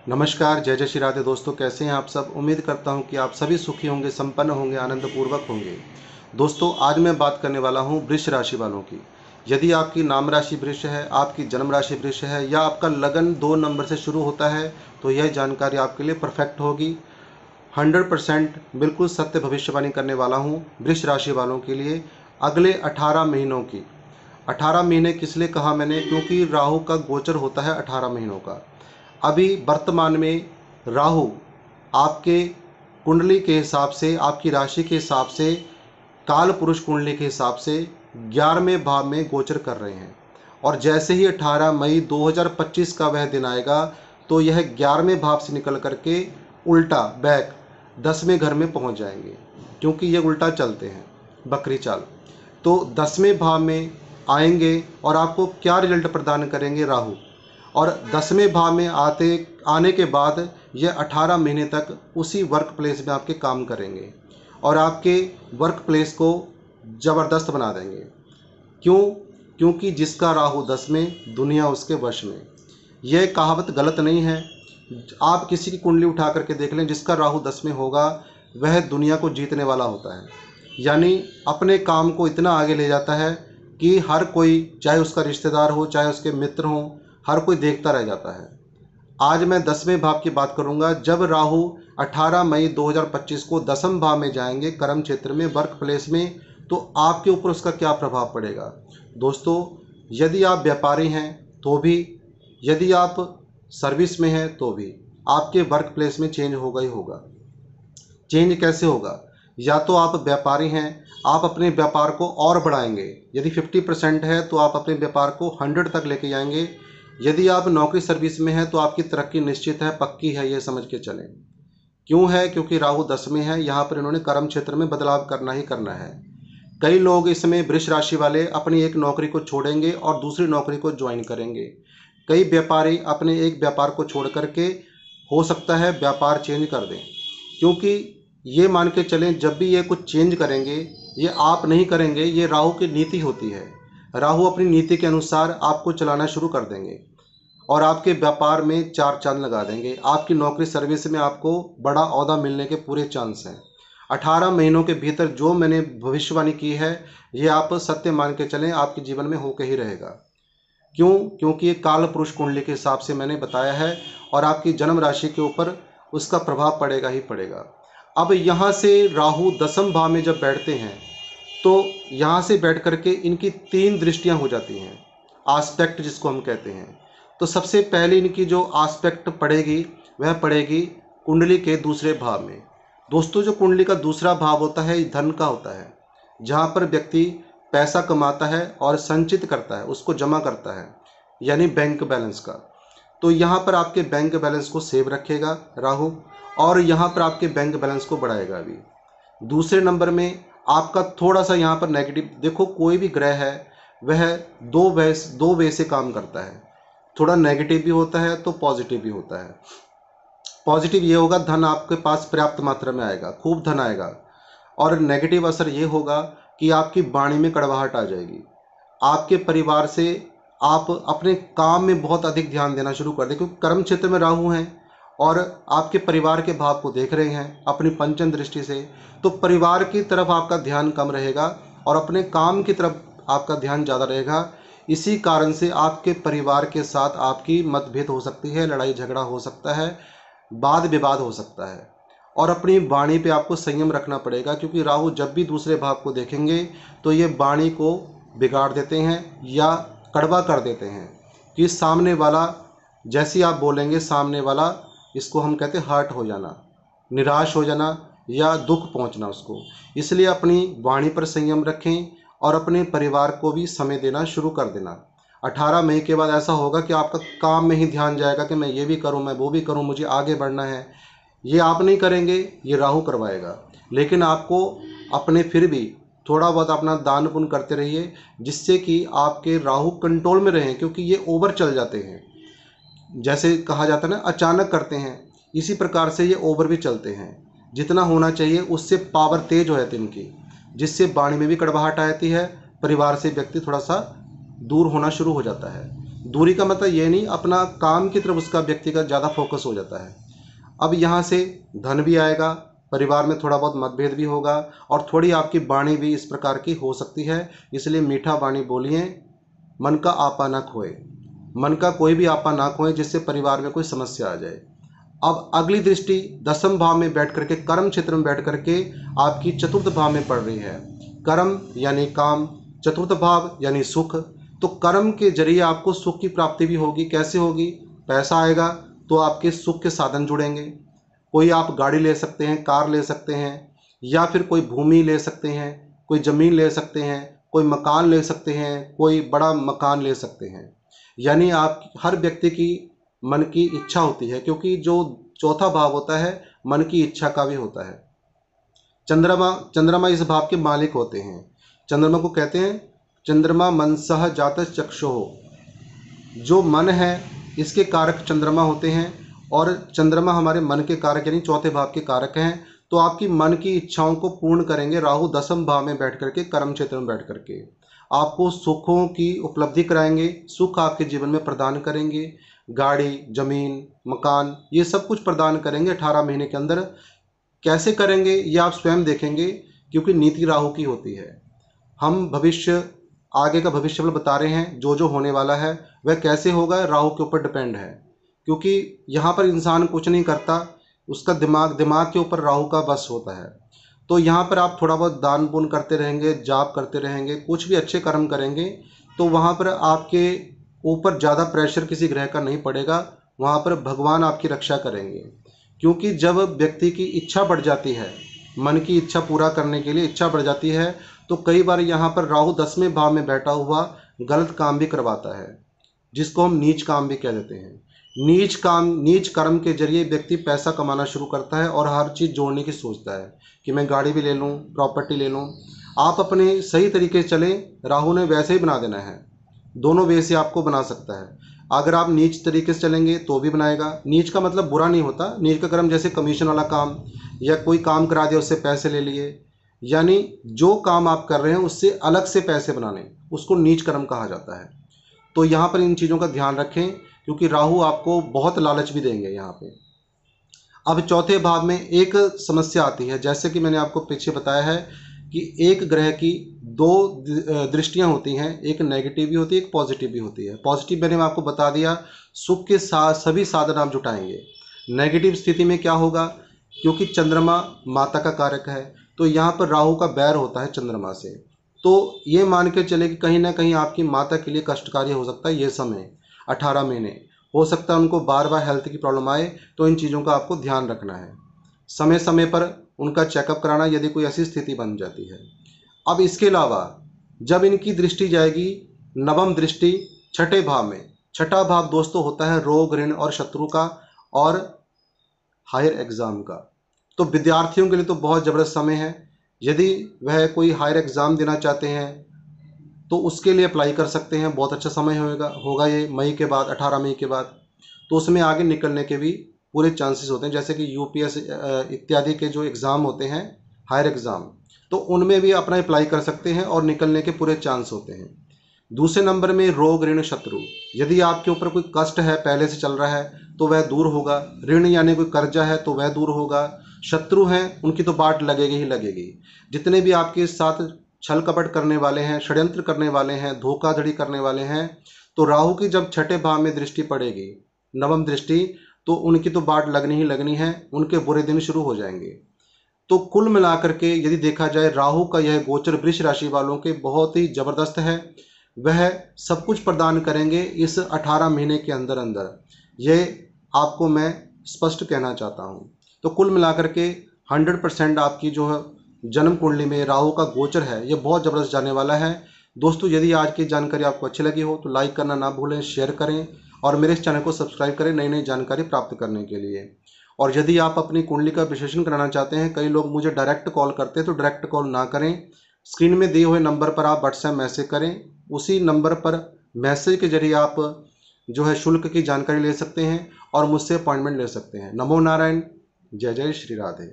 नमस्कार, जय जय श्री राधे दोस्तों। कैसे हैं आप सब? उम्मीद करता हूं कि आप सभी सुखी होंगे, संपन्न होंगे, आनंदपूर्वक होंगे। दोस्तों, आज मैं बात करने वाला हूं वृष राशि वालों की। यदि आपकी नाम राशि वृष है, आपकी जन्म राशि वृष है या आपका लगन 2 नंबर से शुरू होता है, तो यह जानकारी आपके लिए परफेक्ट होगी। 100% बिल्कुल सत्य भविष्यवाणी करने वाला हूँ वृष राशि वालों के लिए अगले 18 महीनों की। 18 महीने किस लिए कहा मैंने? क्योंकि राहु का गोचर होता है 18 महीनों का। अभी वर्तमान में राहु आपके कुंडली के हिसाब से, आपकी राशि के हिसाब से, काल पुरुष कुंडली के हिसाब से 11वें भाव में गोचर कर रहे हैं। और जैसे ही 18 मई 2025 का वह दिन आएगा, तो यह 11वें भाव से निकल करके उल्टा बैक 10वें घर में पहुंच जाएंगे, क्योंकि ये उल्टा चलते हैं, बकरी चाल। तो 10वें भाव में आएंगे और आपको क्या रिजल्ट प्रदान करेंगे राहु। और 10वें भाव में आने के बाद ये 18 महीने तक उसी वर्क प्लेस में आपके काम करेंगे और आपके वर्क प्लेस को ज़बरदस्त बना देंगे। क्यों? क्योंकि जिसका राहु 10 में, दुनिया उसके वश में। यह कहावत गलत नहीं है। आप किसी की कुंडली उठा करके देख लें, जिसका राहु 10 में होगा वह दुनिया को जीतने वाला होता है। यानी अपने काम को इतना आगे ले जाता है कि हर कोई, चाहे उसका रिश्तेदार हो, चाहे उसके मित्र हों, हर कोई देखता रह जाता है। आज मैं 10वें भाव की बात करूंगा। जब राहु 18 मई 2025 को 10वें भाव में जाएंगे, कर्म क्षेत्र में, वर्क प्लेस में, तो आपके ऊपर उसका क्या प्रभाव पड़ेगा। दोस्तों, यदि आप व्यापारी हैं तो भी, यदि आप सर्विस में हैं तो भी, आपके वर्क प्लेस में चेंज होगा ही होगा। चेंज कैसे होगा? या तो आप व्यापारी हैं, आप अपने व्यापार को और बढ़ाएंगे। यदि 50% है तो आप अपने व्यापार को 100 तक लेके जाएंगे। यदि आप नौकरी सर्विस में हैं तो आपकी तरक्की निश्चित है, पक्की है, ये समझ के चलें। क्यों है? क्योंकि राहु 10 में है। यहाँ पर इन्होंने कर्म क्षेत्र में बदलाव करना ही करना है। कई लोग इसमें वृष राशि वाले अपनी एक नौकरी को छोड़ेंगे और दूसरी नौकरी को ज्वाइन करेंगे। कई व्यापारी अपने एक व्यापार को छोड़ करके हो सकता है व्यापार चेंज कर दें, क्योंकि ये मान के चलें, जब भी ये कुछ चेंज करेंगे, ये आप नहीं करेंगे, ये राहु की नीति होती है। राहु अपनी नीति के अनुसार आपको चलाना शुरू कर देंगे और आपके व्यापार में 4 चांद लगा देंगे। आपकी नौकरी सर्विस में आपको बड़ा ओहदा मिलने के पूरे चांस हैं। 18 महीनों के भीतर जो मैंने भविष्यवाणी की है, ये आप सत्य मान के चलें, आपके जीवन में होकर ही रहेगा। क्यों? क्योंकि ये काल पुरुष कुंडली के हिसाब से मैंने बताया है और आपकी जन्म राशि के ऊपर उसका प्रभाव पड़ेगा ही पड़ेगा। अब यहाँ से राहु 10वें भाव में जब बैठते हैं, तो यहाँ से बैठ करके इनकी 3 दृष्टियाँ हो जाती हैं, आस्पेक्ट जिसको हम कहते हैं। तो सबसे पहले इनकी जो आस्पेक्ट पड़ेगी, वह पड़ेगी कुंडली के दूसरे भाव में। दोस्तों, जो कुंडली का दूसरा भाव होता है, धन का होता है, जहाँ पर व्यक्ति पैसा कमाता है और संचित करता है, उसको जमा करता है, यानी बैंक बैलेंस का। तो यहाँ पर आपके बैंक बैलेंस को सेव रखेगा राहु, और यहाँ पर आपके बैंक बैलेंस को बढ़ाएगा भी। दूसरे नंबर में आपका थोड़ा सा यहाँ पर नेगेटिव, देखो कोई भी ग्रह है वह दो वे से काम करता है। थोड़ा नेगेटिव भी होता है तो पॉजिटिव भी होता है। पॉजिटिव ये होगा, धन आपके पास पर्याप्त मात्रा में आएगा, खूब धन आएगा। और नेगेटिव असर ये होगा कि आपकी वाणी में कड़वाहट आ जाएगी। आपके परिवार से आप अपने काम में बहुत अधिक ध्यान देना शुरू कर दें, क्योंकि कर्म क्षेत्र में राहु हैं और आपके परिवार के भाव को देख रहे हैं अपनी पंचम दृष्टि से। तो परिवार की तरफ आपका ध्यान कम रहेगा और अपने काम की तरफ आपका ध्यान ज़्यादा रहेगा। इसी कारण से आपके परिवार के साथ आपकी मतभेद हो सकती है, लड़ाई झगड़ा हो सकता है, वाद विवाद हो सकता है। और अपनी वाणी पे आपको संयम रखना पड़ेगा, क्योंकि राहु जब भी दूसरे भाव को देखेंगे तो ये वाणी को बिगाड़ देते हैं या कड़वा कर देते हैं, कि सामने वाला जैसी आप बोलेंगे, सामने वाला, इसको हम कहते हैं हर्ट हो जाना, निराश हो जाना या दुख पहुंचना उसको। इसलिए अपनी वाणी पर संयम रखें और अपने परिवार को भी समय देना शुरू कर देना। 18 मई के बाद ऐसा होगा कि आपका काम में ही ध्यान जाएगा कि मैं ये भी करूं, मैं वो भी करूं, मुझे आगे बढ़ना है। ये आप नहीं करेंगे, ये राहु करवाएगा। लेकिन आपको अपने फिर भी थोड़ा बहुत अपना दान पुण्य करते रहिए, जिससे कि आपके राहु कंट्रोल में रहें, क्योंकि ये ओवर चल जाते हैं। जैसे कहा जाता है ना, अचानक करते हैं, इसी प्रकार से ये ओवर भी चलते हैं। जितना होना चाहिए उससे पावर तेज हो जाती है इनकी, जिससे वाणी में भी कड़वाहट आती है, परिवार से व्यक्ति थोड़ा सा दूर होना शुरू हो जाता है। दूरी का मतलब ये नहीं, अपना काम की तरफ उसका व्यक्ति का ज़्यादा फोकस हो जाता है। अब यहाँ से धन भी आएगा, परिवार में थोड़ा बहुत मतभेद भी होगा और थोड़ी आपकी वाणी भी इस प्रकार की हो सकती है। इसलिए मीठा वाणी बोलिए, मन का आपा ना खोए, मन का कोई भी आपा ना खोए जिससे परिवार में कोई समस्या आ जाए। अब अगली दृष्टि दसम भाव में बैठ करके, कर्म क्षेत्र में बैठ करके आपकी चतुर्थ भाव में पड़ रही है। कर्म यानी काम, चतुर्थ भाव यानी सुख। तो कर्म के जरिए आपको सुख की प्राप्ति भी होगी। कैसे होगी? पैसा आएगा तो आपके सुख के साधन जुड़ेंगे। कोई आप गाड़ी ले सकते हैं, कार ले सकते हैं, या फिर कोई भूमि ले सकते हैं, कोई ज़मीन ले सकते हैं, कोई मकान ले सकते हैं, कोई बड़ा मकान ले सकते हैं। यानी आप हर व्यक्ति की मन की इच्छा होती है, क्योंकि जो चौथा भाव होता है मन की इच्छा का भी होता है। चंद्रमा इस भाव के मालिक होते हैं। चंद्रमा को कहते हैं चंद्रमा मनसह जात चक्षुः। जो मन है इसके कारक चंद्रमा होते हैं, और चंद्रमा हमारे मन के कारक यानी चौथे भाव के कारक हैं। तो आपकी मन की इच्छाओं को पूर्ण करेंगे राहु दसम भाव में बैठ करके, कर्म क्षेत्र में बैठ करके आपको सुखों की उपलब्धि कराएंगे, सुख आपके जीवन में प्रदान करेंगे। गाड़ी, जमीन, मकान, ये सब कुछ प्रदान करेंगे 18 महीने के अंदर। कैसे करेंगे ये आप स्वयं देखेंगे, क्योंकि नीति राहु की होती है। हम भविष्य, आगे का भविष्य बता रहे हैं, जो जो होने वाला है वह कैसे होगा राहु के ऊपर डिपेंड है। क्योंकि यहाँ पर इंसान कुछ नहीं करता, उसका दिमाग के ऊपर राहु का बस होता है। तो यहाँ पर आप थोड़ा बहुत दान पुण्य करते रहेंगे, जाप करते रहेंगे, कुछ भी अच्छे कर्म करेंगे, तो वहाँ पर आपके ऊपर ज़्यादा प्रेशर किसी ग्रह का नहीं पड़ेगा। वहाँ पर भगवान आपकी रक्षा करेंगे। क्योंकि जब व्यक्ति की इच्छा बढ़ जाती है, मन की इच्छा पूरा करने के लिए इच्छा बढ़ जाती है, तो कई बार यहाँ पर राहु 10वें भाव में बैठा हुआ गलत काम भी करवाता है, जिसको हम नीच काम भी कह देते हैं। नीच कर्म के जरिए व्यक्ति पैसा कमाना शुरू करता है और हर चीज़ जोड़ने की सोचता है कि मैं गाड़ी भी ले लूँ, प्रॉपर्टी ले लूँ। आप अपने सही तरीके से चलें, राहु ने वैसे ही बना देना है। दोनों वे से आपको बना सकता है। अगर आप नीच तरीके से चलेंगे तो भी बनाएगा। नीच का मतलब बुरा नहीं होता। नीच का कर्म जैसे कमीशन वाला काम, या कोई काम करा दिया उससे पैसे ले लिए, यानी जो काम आप कर रहे हैं उससे अलग से पैसे बनाने, उसको नीच कर्म कहा जाता है। तो यहाँ पर इन चीज़ों का ध्यान रखें, क्योंकि राहु आपको बहुत लालच भी देंगे यहाँ पे। अब चौथे भाव में एक समस्या आती है, जैसे कि मैंने आपको पीछे बताया है कि एक ग्रह की दो दृष्टियां होती हैं, एक नेगेटिव भी होती है, एक पॉजिटिव भी होती है। पॉजिटिव मैंने आपको बता दिया, सुख के साथ सभी साधन आप जुटाएंगे। नेगेटिव स्थिति में क्या होगा? क्योंकि चंद्रमा माता का कारक है, तो यहाँ पर राहु का बैर होता है चंद्रमा से। तो ये मान के चले कि कहीं ना कहीं आपकी माता के लिए कष्टकारी हो सकता है ये समय 18 महीने। हो सकता है उनको बार बार हेल्थ की प्रॉब्लम आए, तो इन चीज़ों का आपको ध्यान रखना है। समय समय पर उनका चेकअप कराना यदि कोई ऐसी स्थिति बन जाती है। अब इसके अलावा जब इनकी दृष्टि जाएगी नवम दृष्टि छठे भाव में। छठा भाव दोस्तों होता है रोग, ऋण और शत्रु का, और हायर एग्जाम का। तो विद्यार्थियों के लिए तो बहुत ज़बरदस्त समय है। यदि वह कोई हायर एग्ज़ाम देना चाहते हैं तो उसके लिए अप्लाई कर सकते हैं। बहुत अच्छा समय होगा ये मई के बाद, 18 मई के बाद। तो उसमें आगे निकलने के भी पूरे चांसेस होते हैं। जैसे कि यूपीएस इत्यादि के जो एग्ज़ाम होते हैं, हायर एग्ज़ाम, तो उनमें भी अपना अप्लाई कर सकते हैं और निकलने के पूरे चांस होते हैं। दूसरे नंबर में रोग, ऋण, शत्रु। यदि आपके ऊपर कोई कष्ट है, पहले से चल रहा है, तो वह दूर होगा। ऋण यानी कोई कर्जा है तो वह दूर होगा। शत्रु हैं, उनकी तो बाट लगेगी ही लगेगी। जितने भी आपके साथ छल कपट करने वाले हैं, षड्यंत्र करने वाले हैं, धोखाधड़ी करने वाले हैं, तो राहु की जब छठे भाव में दृष्टि पड़ेगी, नवम दृष्टि, तो उनकी तो बाट लगनी ही लगनी है, उनके बुरे दिन शुरू हो जाएंगे। तो कुल मिलाकर के यदि देखा जाए, राहु का यह गोचर वृष राशि वालों के बहुत ही जबरदस्त है। वह सब कुछ प्रदान करेंगे इस 18 महीने के अंदर अंदर, ये आपको मैं स्पष्ट कहना चाहता हूँ। तो कुल मिलाकर के 100% आपकी जो है जन्म कुंडली में राहु का गोचर है, ये बहुत ज़बरदस्त जाने वाला है। दोस्तों, यदि आज की जानकारी आपको अच्छी लगी हो तो लाइक करना ना भूलें, शेयर करें और मेरे इस चैनल को सब्सक्राइब करें नई नई जानकारी प्राप्त करने के लिए। और यदि आप अपनी कुंडली का विश्लेषण कराना चाहते हैं, कई लोग मुझे डायरेक्ट कॉल करते हैं, तो डायरेक्ट कॉल ना करें। स्क्रीन में दिए हुए नंबर पर आप व्हाट्सएप मैसेज करें। उसी नंबर पर मैसेज के जरिए आप जो है शुल्क की जानकारी ले सकते हैं और मुझसे अपॉइंटमेंट ले सकते हैं। नमो नारायण, जय जय श्री राधे।